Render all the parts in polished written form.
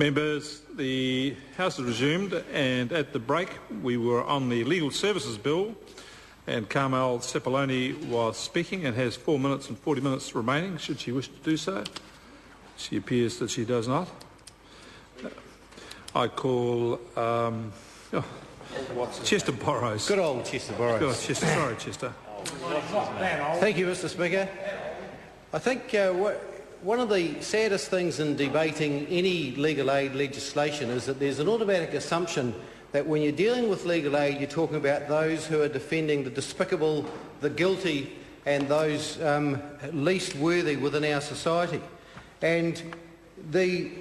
Members, the House has resumed, and at the break we were on the Legal Services Bill, and Carmel Cipollone was speaking and has 4 minutes and 40 minutes remaining, should she wish to do so. She appears that she does not. I call Chester Borrows. Good old Chester Borrows. Good old Chester. Sorry, Chester. Thank you, Mr. Speaker. I think one of the saddest things in debating any legal aid legislation is that there's an automatic assumption that when you're dealing with legal aid, you're talking about those who are defending the despicable, the guilty, and those least worthy within our society. And the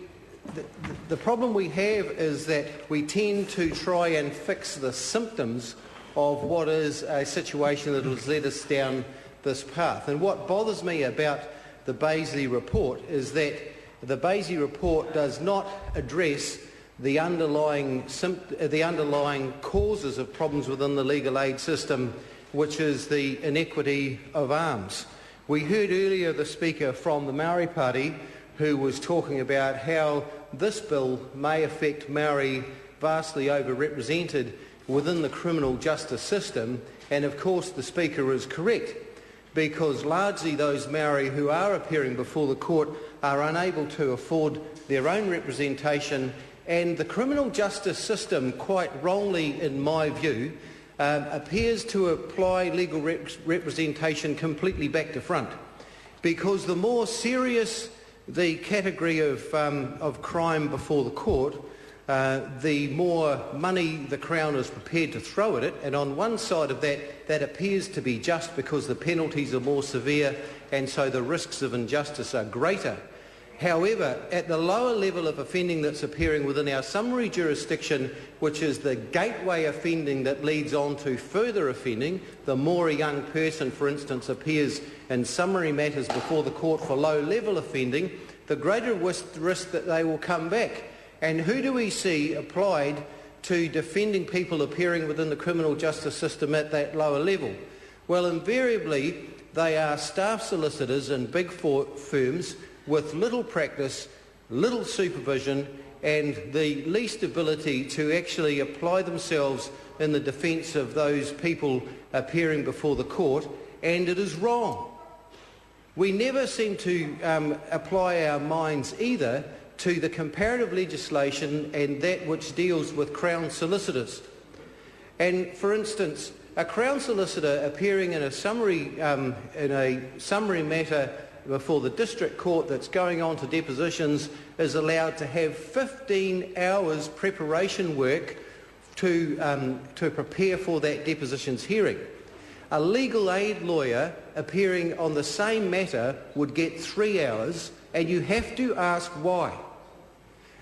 problem we have is that we tend to try and fix the symptoms of what is a situation that has led us down this path. And what bothers me about the Bazley report is that the Bazley report does not address the underlying causes of problems within the legal aid system, which is the inequity of arms. We heard earlier the speaker from the Maori Party who was talking about how this bill may affect Maori vastly overrepresented within the criminal justice system, and of course the speaker is correct, because largely those Maori who are appearing before the court are unable to afford their own representation, and the criminal justice system, quite wrongly in my view, appears to apply legal representation completely back to front, because the more serious the category of crime before the court, the more money the Crown is prepared to throw at it, and on one side of that appears to be just because the penalties are more severe and so the risks of injustice are greater. However, at the lower level of offending that's appearing within our summary jurisdiction, which is the gateway offending that leads on to further offending, the more a young person, for instance, appears in summary matters before the court for low-level offending, the greater risk that they will come back. And who do we see applied to defending people appearing within the criminal justice system at that lower level? Well, invariably, they are staff solicitors in big firms with little practice, little supervision, and the least ability to actually apply themselves in the defence of those people appearing before the court, and it is wrong. We never seem to apply our minds either to the comparative legislation and that which deals with Crown solicitors. And for instance, a Crown solicitor appearing in a summary matter before the district court that's going on to depositions is allowed to have 15 hours preparation work to prepare for that depositions hearing. A legal aid lawyer appearing on the same matter would get 3 hours, and you have to ask why.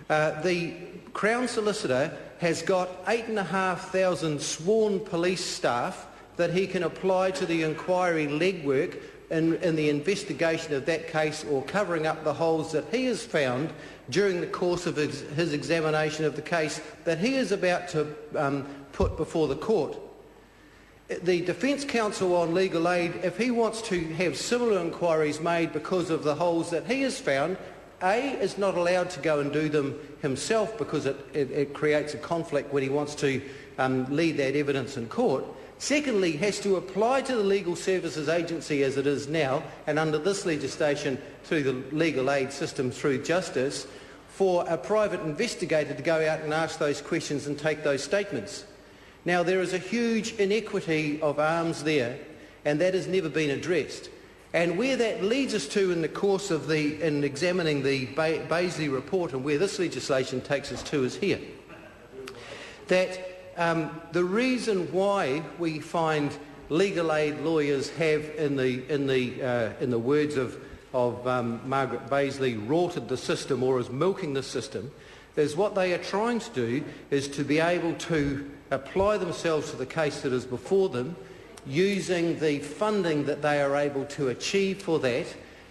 The Crown solicitor has got 8,500 sworn police staff that he can apply to the inquiry legwork in the investigation of that case, or covering up the holes that he has found during the course of his examination of the case that he is about to put before the court. The Defence Counsel on legal aid, if he wants to have similar inquiries made because of the holes that he has found, A, is not allowed to go and do them himself because it creates a conflict when he wants to lead that evidence in court. Secondly, has to apply to the Legal Services Agency as it is now, and under this legislation through the legal aid system through Justice, for a private investigator to go out and ask those questions and take those statements. Now, there is a huge inequity of arms there, and that has never been addressed. And where that leads us to in the course of in examining the Bazley report, and where this legislation takes us to, is here. That the reason why we find legal aid lawyers have, in the words of Margaret Bazley, rorted the system or is milking the system, is what they are trying to do is to be able to apply themselves to the case that is before them, using the funding that they are able to achieve for that,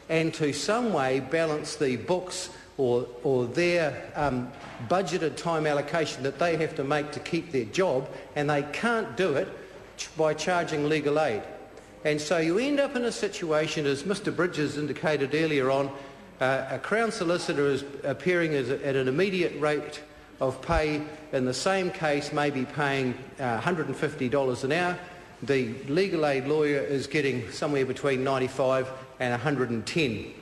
and to some way balance the books or their budgeted time allocation that they have to make to keep their job, and they can't do it by charging legal aid. And so you end up in a situation, as Mr Bridges indicated earlier on, A Crown solicitor is appearing at an immediate rate of pay in the same case may be paying $150 an hour. The legal aid lawyer is getting somewhere between $95 and $110.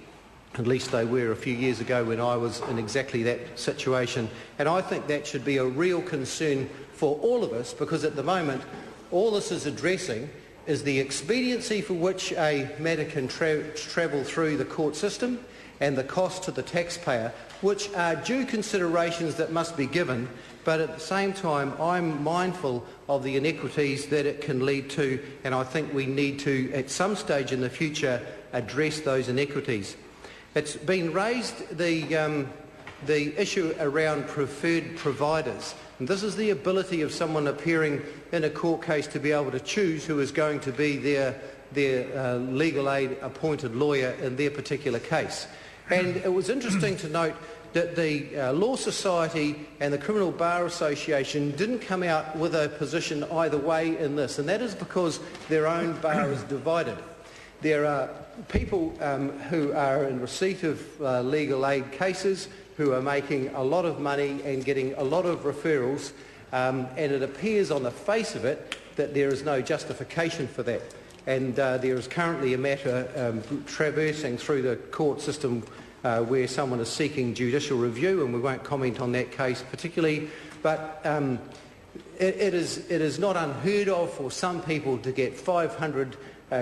At least they were a few years ago when I was in exactly that situation. And I think that should be a real concern for all of us, because at the moment all this is addressing is the expediency for which a matter can travel through the court system and the cost to the taxpayer, which are due considerations that must be given, but at the same time I'm mindful of the inequities that it can lead to, and I think we need to, at some stage in the future, address those inequities. It's been raised, the issue around preferred providers. And this is the ability of someone appearing in a court case to be able to choose who is going to be their legal aid appointed lawyer in their particular case. And it was interesting to note that the Law Society and the Criminal Bar Association didn't come out with a position either way in this, and that is because their own bar is divided. There are people who are in receipt of legal aid cases who are making a lot of money and getting a lot of referrals, and it appears on the face of it that there is no justification for that. And there is currently a matter traversing through the court system where someone is seeking judicial review, and we won't comment on that case particularly, but it is not unheard of for some people to get 500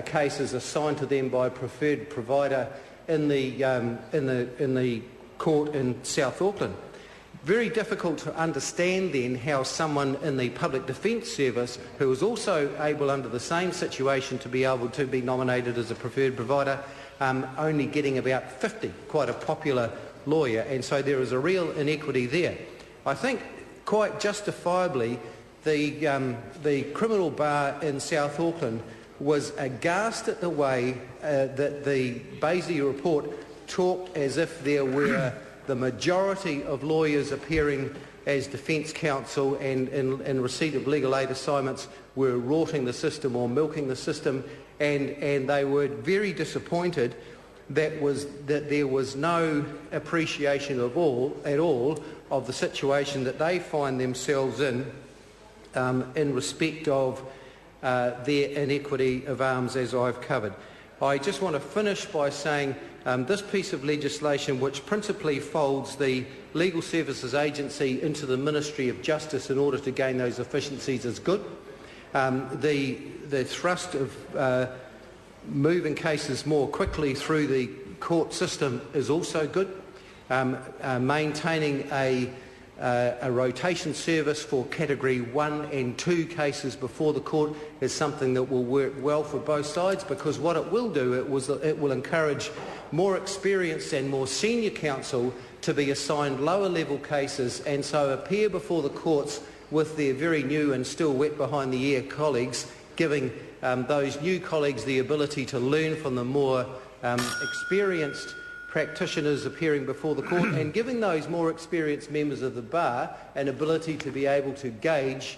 cases assigned to them by a preferred provider in the court in South Auckland. Very difficult to understand then how someone in the Public Defence Service, who is also able under the same situation to be able to be nominated as a preferred provider, only getting about 50, quite a popular lawyer, and so there is a real inequity there. I think quite justifiably the criminal bar in South Auckland was aghast at the way that the Basey report talked as if there were the majority of lawyers appearing as defence counsel and in receipt of legal aid assignments were rorting the system or milking the system, and they were very disappointed that there was no appreciation at all of the situation that they find themselves in respect of their inequity of arms, as I've covered. I just want to finish by saying this piece of legislation, which principally folds the Legal Services Agency into the Ministry of Justice in order to gain those efficiencies, is good. The thrust of moving cases more quickly through the court system is also good. Maintaining a rotation service for Category 1 and 2 cases before the court is something that will work well for both sides, because what it will do, it will encourage more experienced and more senior counsel to be assigned lower level cases and so appear before the courts with their very new and still wet behind the ear colleagues, giving those new colleagues the ability to learn from the more experienced practitioners appearing before the court, and giving those more experienced members of the bar an ability to be able to gauge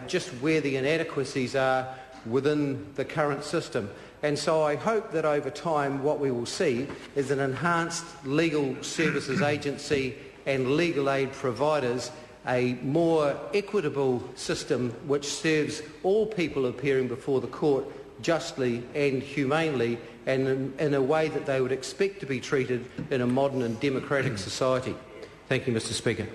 just where the inadequacies are within the current system. And so I hope that over time what we will see is an enhanced legal services agency and legal aid providers, a more equitable system which serves all people appearing before the court justly and humanely, and in a way that they would expect to be treated in a modern and democratic society. Thank you, Mr. Speaker.